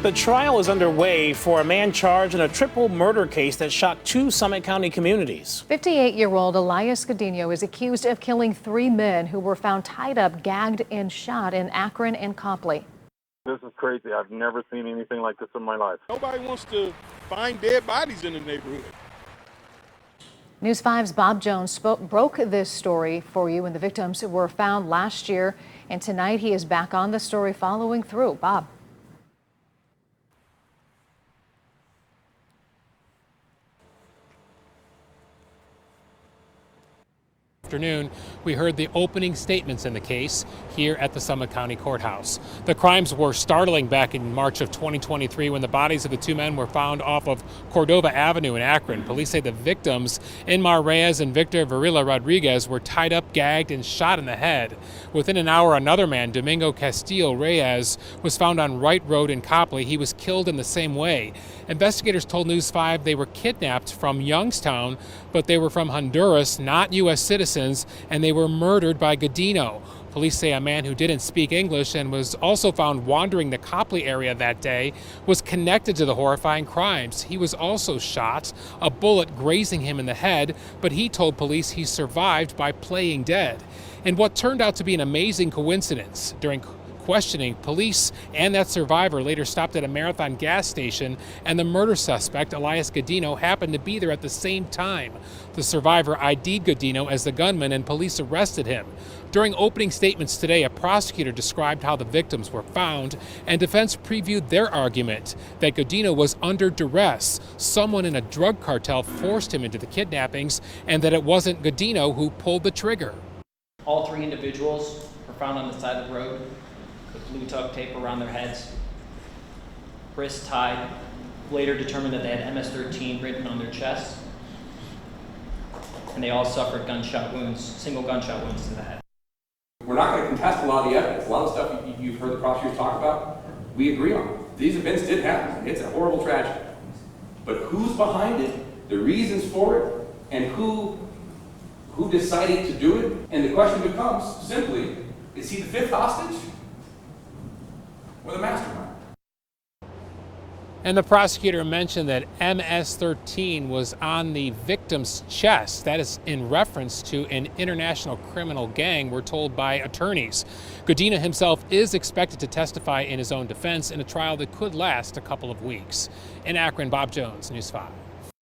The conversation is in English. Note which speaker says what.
Speaker 1: The trial is underway for a man charged in a triple murder case that shocked two Summit County communities.
Speaker 2: 58-year-old Elias Godinho is accused of killing three men who were found tied up, gagged, and shot in Akron and Copley.
Speaker 3: This is crazy. I've never seen anything like this in my life.
Speaker 4: Nobody wants to find dead bodies in the neighborhood.
Speaker 2: News 5's Bob Jones broke this story for you, and the victims were found last year. And tonight he is back on the story, following through. Bob.
Speaker 5: Afternoon, we heard the opening statements in the case here at the Summit County Courthouse. The crimes were startling back in March of 2023 when the bodies of the two men were found off of Cordova Avenue in Akron. Police say the victims, Inmar Reyes and Victor Varela Rodriguez, were tied up, gagged, and shot in the head. Within an hour, another man, Domingo Castillo Reyes, was found on Wright Road in Copley. He was killed in the same way. Investigators told News 5 they were kidnapped from Youngstown, but they were from Honduras, not U.S. citizens, and they were murdered by Godinho. Police say a man who didn't speak English and was also found wandering the Copley area that day was connected to the horrifying crimes. He was also shot, a bullet grazing him in the head, but he told police he survived by playing dead. In what turned out to be an amazing coincidence, during questioning, police and that survivor later stopped at a Marathon gas station, and the murder suspect, Elias Godinho, happened to be there at the same time. The survivor ID'd Godinho as the gunman, and police arrested him. During opening statements today, a prosecutor described how the victims were found, and defense previewed their argument that Godinho was under duress. Someone in a drug cartel forced him into the kidnappings, and that it wasn't Godinho who pulled the trigger.
Speaker 6: All three individuals were found on the side of the road with blue duct tape around their heads, wrists tied. Later determined that they had MS-13 written on their chests, and they all suffered gunshot wounds, single gunshot wounds to the head.
Speaker 7: We're not going to contest a lot of the evidence. A lot of stuff you've heard the prosecutors talk about, we agree on. These events did happen. It's a horrible tragedy. But who's behind it, the reasons for it, and who decided to do it? And the question becomes simply, is he the fifth hostage or the mastermind?
Speaker 5: And the prosecutor mentioned that MS-13 was on the victim's chest. That is in reference to an international criminal gang, we're told by attorneys. Godinho himself is expected to testify in his own defense in a trial that could last a couple of weeks. In Akron, Bob Jones, News 5.